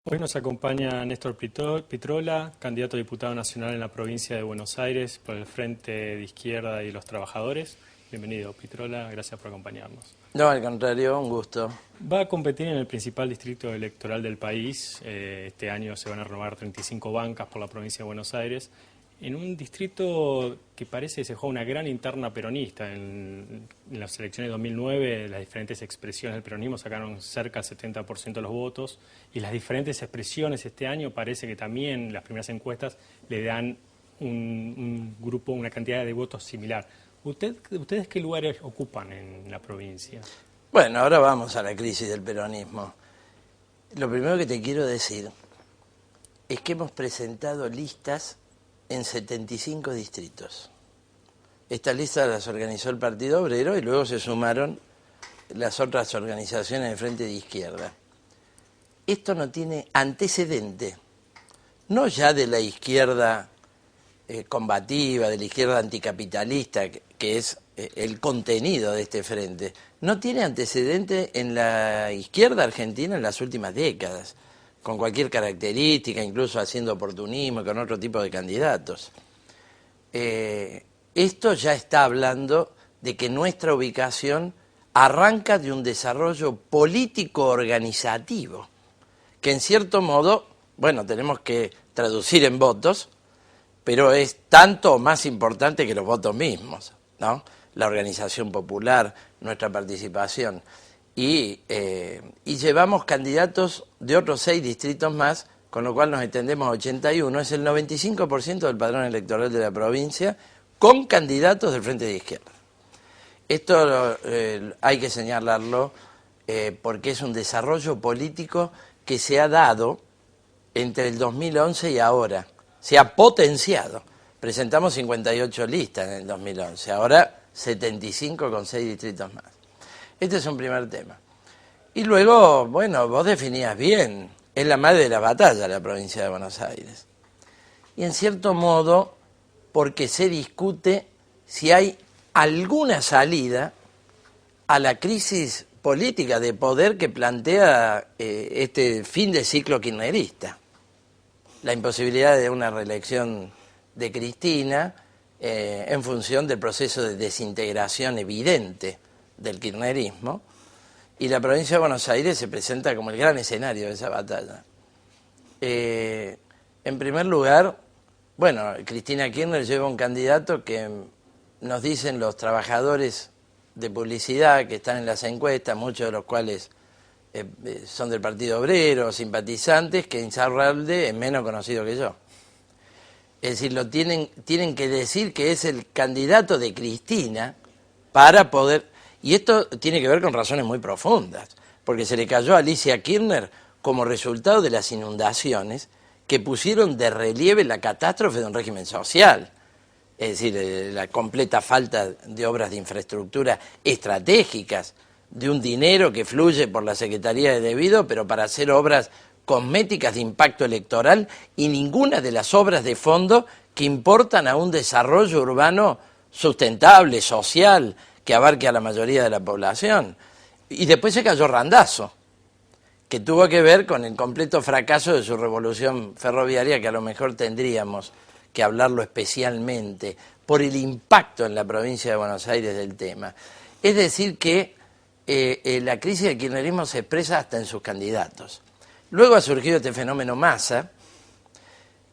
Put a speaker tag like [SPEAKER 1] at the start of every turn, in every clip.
[SPEAKER 1] Hoy nos acompaña Néstor Pitrola, candidato a diputado nacional en la provincia de Buenos Aires por el Frente de Izquierda y los Trabajadores. Bienvenido, Pitrola, gracias por acompañarnos.
[SPEAKER 2] No, al contrario, un gusto.
[SPEAKER 1] Va a competir en el principal distrito electoral del país. Este año se van a renovar 35 bancas por la provincia de Buenos Aires, en un distrito que parece que se juega una gran interna peronista. En las elecciones de 2009, las diferentes expresiones del peronismo sacaron cerca del 70% de los votos, y las diferentes expresiones este año parece que también las primeras encuestas le dan un grupo, una cantidad de votos similar. ¿Ustedes qué lugares ocupan en la provincia?
[SPEAKER 2] Bueno, ahora vamos a la crisis del peronismo. Lo primero que te quiero decir es que hemos presentado listas en 75 distritos. Estas listas las organizó el Partido Obrero y luego se sumaron las otras organizaciones del Frente de Izquierda. Esto no tiene antecedente, no ya de la izquierda combativa, de la izquierda anticapitalista, que es el contenido de este frente, no tiene antecedente en la izquierda argentina en las últimas décadas, con cualquier característica, incluso haciendo oportunismo, con otro tipo de candidatos. Esto ya está hablando de que nuestra ubicación arranca de un desarrollo político-organizativo, que en cierto modo, bueno, tenemos que traducir en votos, pero es tanto o más importante que los votos mismos, ¿no? La organización popular, nuestra participación. Y llevamos candidatos de otros 6 distritos más, con lo cual nos extendemos a 81, es el 95% del padrón electoral de la provincia, con candidatos del Frente de Izquierda. Esto hay que señalarlo porque es un desarrollo político que se ha dado entre el 2011 y ahora. Se ha potenciado. Presentamos 58 listas en el 2011, ahora 75 con 6 distritos más. Este es un primer tema. Y luego, bueno, vos definías bien, es la madre de la batalla la provincia de Buenos Aires. Y en cierto modo, porque se discute si hay alguna salida a la crisis política de poder que plantea este fin de ciclo kirchnerista. La imposibilidad de una reelección de Cristina en función del proceso de desintegración evidente del kirchnerismo, y la provincia de Buenos Aires se presenta como el gran escenario de esa batalla. En primer lugar, bueno, Cristina Kirchner lleva un candidato que nos dicen los trabajadores de publicidad que están en las encuestas, muchos de los cuales son del Partido Obrero, simpatizantes, que Insaurralde es menos conocido que yo. Es decir, tienen que decir que es el candidato de Cristina para poder... Y esto tiene que ver con razones muy profundas, porque se le cayó a Alicia Kirchner como resultado de las inundaciones que pusieron de relieve la catástrofe de un régimen social. Es decir, la completa falta de obras de infraestructura estratégicas, de un dinero que fluye por la Secretaría de Debido, pero para hacer obras cosméticas de impacto electoral, y ninguna de las obras de fondo que importan a un desarrollo urbano sustentable, social, que abarque a la mayoría de la población. Y después se cayó Randazzo, que tuvo que ver con el completo fracaso de su revolución ferroviaria, que a lo mejor tendríamos que hablarlo especialmente, por el impacto en la provincia de Buenos Aires del tema. Es decir que la crisis del kirchnerismo se expresa hasta en sus candidatos. Luego ha surgido este fenómeno Massa,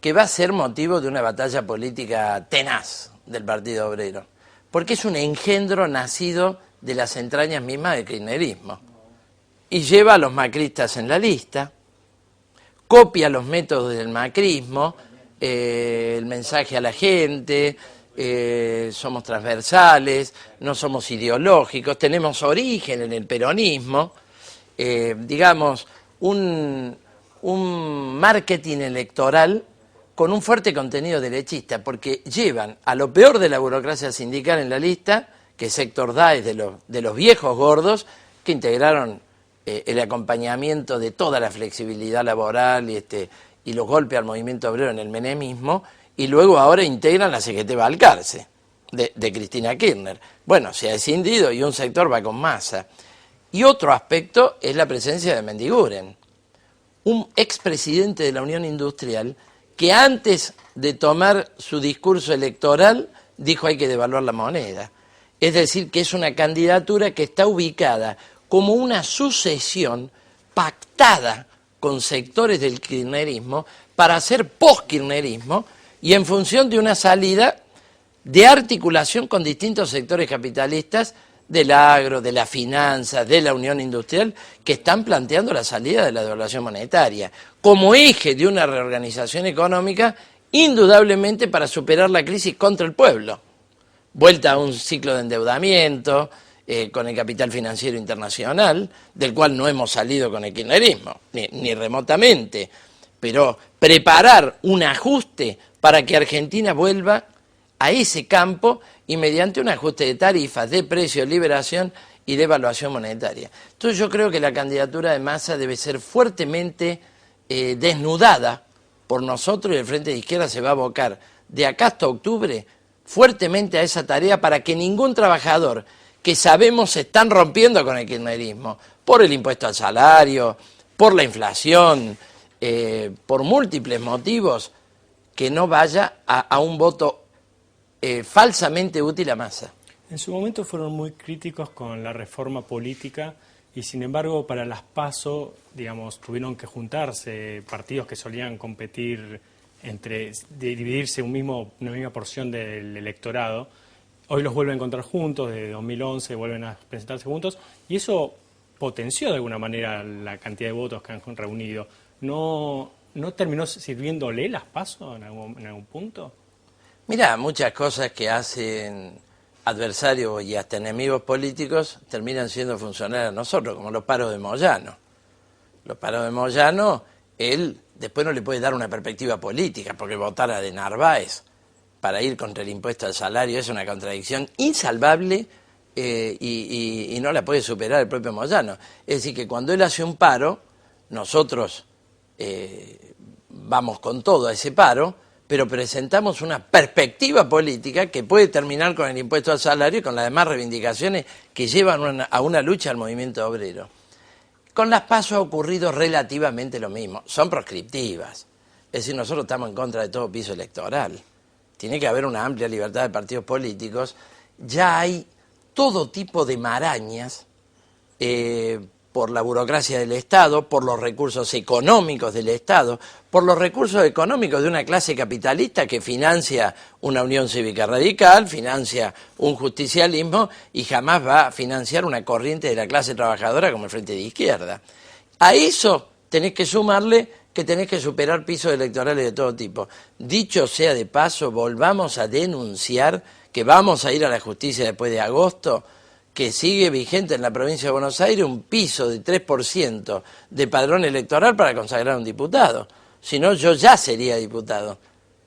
[SPEAKER 2] que va a ser motivo de una batalla política tenaz del Partido Obrero, porque es un engendro nacido de las entrañas mismas del kirchnerismo, y lleva a los macristas en la lista, copia los métodos del macrismo, el mensaje a la gente, somos transversales, no somos ideológicos, tenemos origen en el peronismo, digamos, un marketing electoral con un fuerte contenido derechista, porque llevan a lo peor de la burocracia sindical en la lista, que es Héctor Dáez, de los viejos gordos, que integraron el acompañamiento de toda la flexibilidad laboral y los golpes al movimiento obrero en el menemismo, y luego ahora integran la CGT Balcarce, de Cristina Kirchner. Bueno, se ha escindido y un sector va con Massa. Y otro aspecto es la presencia de Mendiguren, un expresidente de la Unión Industrial que antes de tomar su discurso electoral dijo hay que devaluar la moneda. Es decir, que es una candidatura que está ubicada como una sucesión pactada con sectores del kirchnerismo para hacer post-kirchnerismo y en función de una salida de articulación con distintos sectores capitalistas del agro, de la finanza, de la unión industrial, que están planteando la salida de la devaluación monetaria como eje de una reorganización económica, indudablemente para superar la crisis contra el pueblo. Vuelta a un ciclo de endeudamiento con el capital financiero internacional, del cual no hemos salido con el kirchnerismo, ni remotamente, pero preparar un ajuste para que Argentina vuelva a ese campo y mediante un ajuste de tarifas, de precios, liberación y de evaluación monetaria. Entonces yo creo que la candidatura de Massa debe ser fuertemente desnudada por nosotros y el Frente de Izquierda se va a abocar de acá hasta octubre fuertemente a esa tarea para que ningún trabajador que sabemos se están rompiendo con el kirchnerismo, por el impuesto al salario, por la inflación, por múltiples motivos, que no vaya a un voto falsamente útil a Massa.
[SPEAKER 1] En su momento fueron muy críticos con la reforma política y sin embargo para las PASO, digamos, tuvieron que juntarse partidos que solían competir de dividirse una misma porción del electorado. Hoy los vuelven a encontrar juntos, desde 2011 vuelven a presentarse juntos y eso potenció de alguna manera la cantidad de votos que han reunido. ¿No terminó sirviéndole las PASO en algún punto?
[SPEAKER 2] Mirá, muchas cosas que hacen adversarios y hasta enemigos políticos terminan siendo funcionales a nosotros, como los paros de Moyano. Los paros de Moyano, él después no le puede dar una perspectiva política, porque votar a de Narváez para ir contra el impuesto al salario es una contradicción insalvable y no la puede superar el propio Moyano. Es decir, que cuando él hace un paro, nosotros vamos con todo a ese paro, pero presentamos una perspectiva política que puede terminar con el impuesto al salario y con las demás reivindicaciones que llevan a una lucha al movimiento obrero. Con las PASO ha ocurrido relativamente lo mismo, son proscriptivas, es decir, nosotros estamos en contra de todo piso electoral, tiene que haber una amplia libertad de partidos políticos, ya hay todo tipo de marañas por la burocracia del Estado, por los recursos económicos del Estado, por los recursos económicos de una clase capitalista que financia una Unión Cívica Radical, financia un justicialismo y jamás va a financiar una corriente de la clase trabajadora como el Frente de Izquierda. A eso tenés que sumarle que tenés que superar pisos electorales de todo tipo. Dicho sea de paso, volvamos a denunciar que vamos a ir a la justicia después de agosto, que sigue vigente en la provincia de Buenos Aires un piso de 3% de padrón electoral para consagrar a un diputado. Si no, yo ya sería diputado.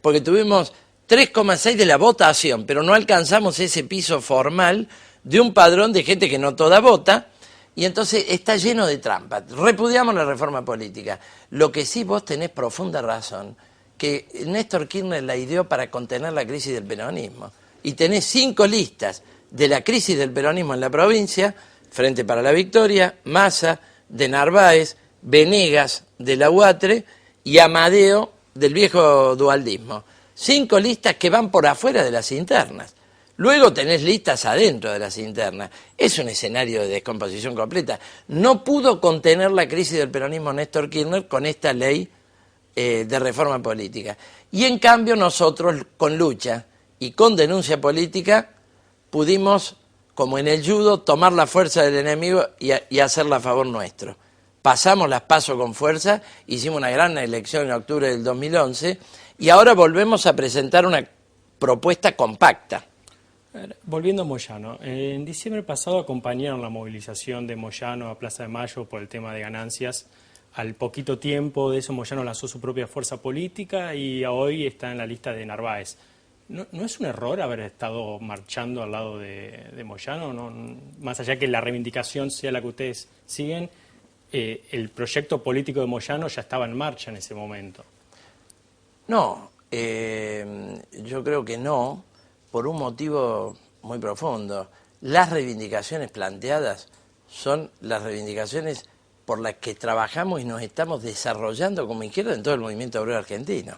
[SPEAKER 2] Porque tuvimos 3,6 de la votación, pero no alcanzamos ese piso formal de un padrón de gente que no toda vota, y entonces está lleno de trampas. Repudiamos la reforma política. Lo que sí vos tenés profunda razón, que Néstor Kirchner la ideó para contener la crisis del peronismo. Y tenés 5 listas de la crisis del peronismo en la provincia, Frente para la Victoria, Massa, de Narváez, Venegas, de la UATRE y Amadeo, del viejo dualdismo. 5 listas que van por afuera de las internas. Luego tenés listas adentro de las internas. Es un escenario de descomposición completa. No pudo contener la crisis del peronismo Néstor Kirchner con esta ley de reforma política. Y en cambio nosotros, con lucha y con denuncia política, pudimos, como en el judo, tomar la fuerza del enemigo y hacerla a favor nuestro. Pasamos las PASO con fuerza, hicimos una gran elección en octubre del 2011 y ahora volvemos a presentar una propuesta compacta.
[SPEAKER 1] Volviendo a Moyano, en diciembre pasado acompañaron la movilización de Moyano a Plaza de Mayo por el tema de ganancias. Al poquito tiempo de eso Moyano lanzó su propia fuerza política y hoy está en la lista de Narváez. ¿No es un error haber estado marchando al lado de Moyano? ¿No? Más allá que la reivindicación sea la que ustedes siguen, el proyecto político de Moyano ya estaba en marcha en ese momento.
[SPEAKER 2] No, yo creo que no, por un motivo muy profundo. Las reivindicaciones planteadas son las reivindicaciones por las que trabajamos y nos estamos desarrollando como izquierda en todo el movimiento obrero argentino.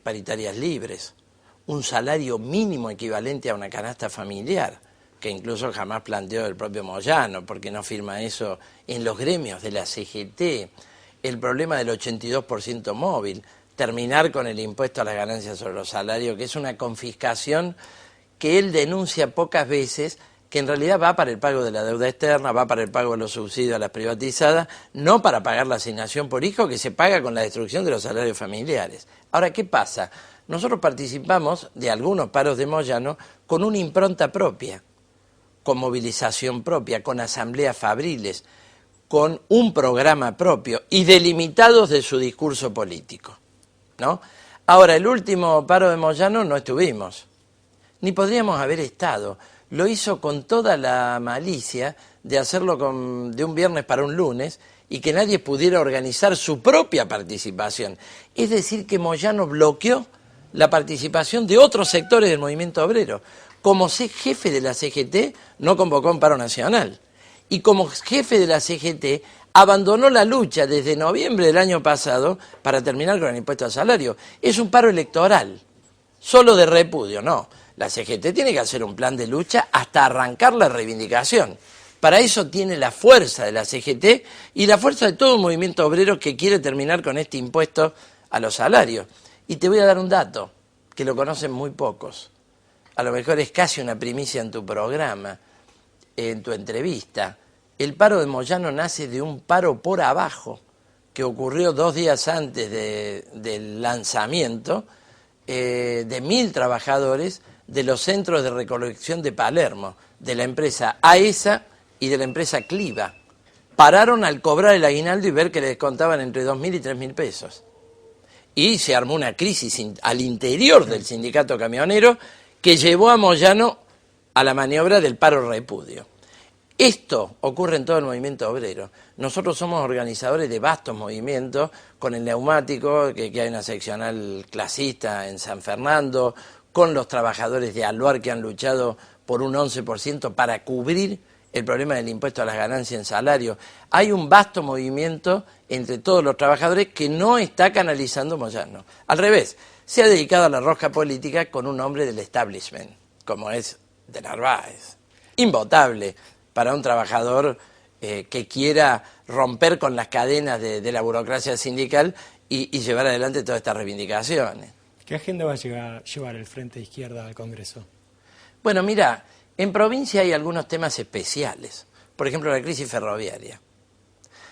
[SPEAKER 2] Paritarias libres, un salario mínimo equivalente a una canasta familiar, que incluso jamás planteó el propio Moyano, porque no firma eso en los gremios de la CGT, el problema del 82% móvil, terminar con el impuesto a las ganancias sobre los salarios, que es una confiscación que él denuncia pocas veces, que en realidad va para el pago de la deuda externa, va para el pago de los subsidios a las privatizadas, no para pagar la asignación por hijo que se paga con la destrucción de los salarios familiares. Ahora, ¿qué pasa? Nosotros participamos de algunos paros de Moyano con una impronta propia, con movilización propia, con asambleas fabriles, con un programa propio y delimitados de su discurso político, ¿no? Ahora, el último paro de Moyano no estuvimos, ni podríamos haber estado. Lo hizo con toda la malicia de hacerlo de un viernes para un lunes y que nadie pudiera organizar su propia participación. Es decir, que Moyano bloqueó la participación de otros sectores del movimiento obrero. Como jefe de la CGT no convocó un paro nacional y como jefe de la CGT abandonó la lucha desde noviembre del año pasado para terminar con el impuesto al salario. Es un paro electoral, solo de repudio, no. La CGT tiene que hacer un plan de lucha hasta arrancar la reivindicación. Para eso tiene la fuerza de la CGT y la fuerza de todo un movimiento obrero que quiere terminar con este impuesto a los salarios. Y te voy a dar un dato, que lo conocen muy pocos. A lo mejor es casi una primicia en tu programa, en tu entrevista. El paro de Moyano nace de un paro por abajo, que ocurrió 2 días antes del lanzamiento, de 1.000 trabajadores de los centros de recolección de Palermo, de la empresa AESA y de la empresa Cliva. Pararon al cobrar el aguinaldo y ver que les descontaban entre 2.000 y 3.000 pesos. Y se armó una crisis al interior del sindicato camionero que llevó a Moyano a la maniobra del paro repudio. Esto ocurre en todo el movimiento obrero. Nosotros somos organizadores de vastos movimientos, con el neumático, que hay una seccional clasista en San Fernando, con los trabajadores de Aluar que han luchado por un 11% para cubrir el problema del impuesto a las ganancias en salario. Hay un vasto movimiento entre todos los trabajadores que no está canalizando Moyano. Al revés, se ha dedicado a la rosca política con un hombre del establishment, como es de Narváez. Invotable para un trabajador que quiera romper con las cadenas de la burocracia sindical y llevar adelante todas estas reivindicaciones.
[SPEAKER 1] ¿Qué agenda va a llevar el Frente de Izquierda al Congreso?
[SPEAKER 2] Bueno, mira, en provincia hay algunos temas especiales. Por ejemplo, la crisis ferroviaria.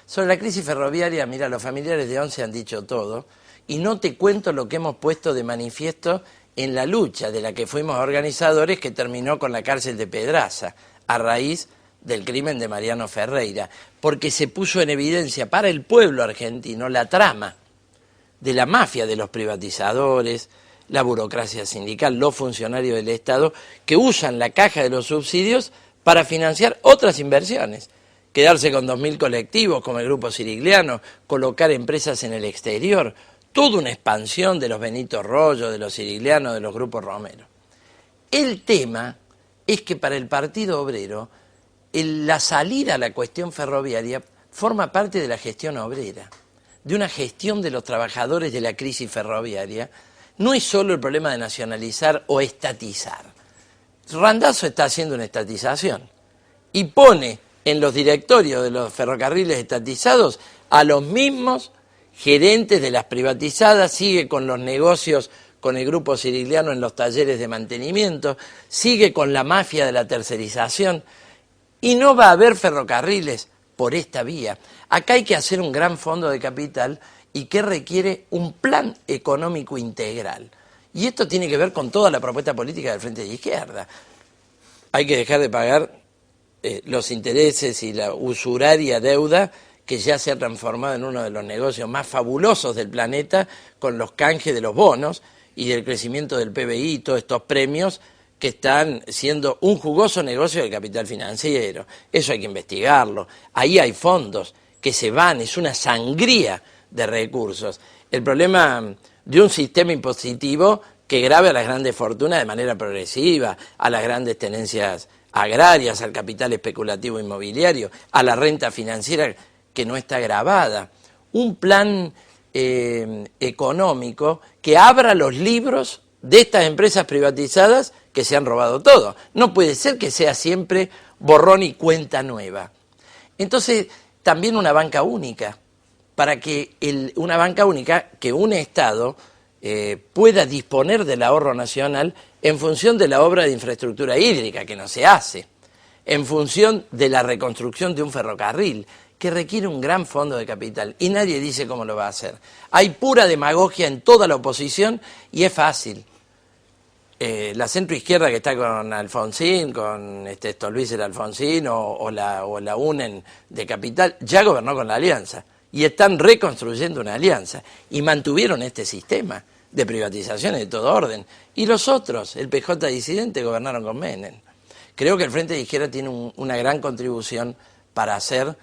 [SPEAKER 2] Sobre la crisis ferroviaria, mira, los familiares de ONCE han dicho todo, y no te cuento lo que hemos puesto de manifiesto en la lucha de la que fuimos organizadores, que terminó con la cárcel de Pedraza, a raíz del crimen de Mariano Ferreira, porque se puso en evidencia para el pueblo argentino la trama de la mafia de los privatizadores, la burocracia sindical, los funcionarios del Estado, que usan la caja de los subsidios para financiar otras inversiones. Quedarse con 2.000 colectivos como el Grupo Sirigliano, colocar empresas en el exterior, toda una expansión de los Benito Rollo, de los Siriglianos, de los Grupos Romero. El tema es que para el Partido Obrero, la salida a la cuestión ferroviaria forma parte de la gestión obrera, de una gestión de los trabajadores de la crisis ferroviaria. No es solo el problema de nacionalizar o estatizar. Randazzo está haciendo una estatización y pone en los directorios de los ferrocarriles estatizados a los mismos gerentes de las privatizadas, sigue con los negocios con el Grupo Sirigliano en los talleres de mantenimiento, sigue con la mafia de la tercerización y no va a haber ferrocarriles por esta vía. Acá hay que hacer un gran fondo de capital y que requiere un plan económico integral. Y esto tiene que ver con toda la propuesta política del Frente de Izquierda. Hay que dejar de pagar los intereses y la usuraria deuda que ya se ha transformado en uno de los negocios más fabulosos del planeta, con los canjes de los bonos y del crecimiento del PBI y todos estos premios que están siendo un jugoso negocio del capital financiero. Eso hay que investigarlo. Ahí hay fondos que se van, es una sangría de recursos. El problema de un sistema impositivo que grave a las grandes fortunas de manera progresiva, a las grandes tenencias agrarias, al capital especulativo inmobiliario, a la renta financiera que no está grabada. Un plan económico que abra los libros de estas empresas privatizadas que se han robado todo. No puede ser que sea siempre borrón y cuenta nueva. Entonces, también una banca única, para que una banca única que un Estado pueda disponer del ahorro nacional en función de la obra de infraestructura hídrica, que no se hace, en función de la reconstrucción de un ferrocarril, que requiere un gran fondo de capital, y nadie dice cómo lo va a hacer. Hay pura demagogia en toda la oposición y es fácil. La centroizquierda que está con Alfonsín, con Stolbizer Alfonsín o la UNEN de Capital, ya gobernó con la Alianza y están reconstruyendo una alianza y mantuvieron este sistema de privatizaciones de todo orden. Y los otros, el PJ disidente, gobernaron con Menem. Creo que el Frente de Izquierda tiene una gran contribución para hacer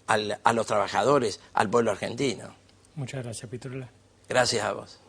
[SPEAKER 2] a los trabajadores, al pueblo argentino.
[SPEAKER 1] Muchas gracias, Pitrola.
[SPEAKER 2] Gracias a vos.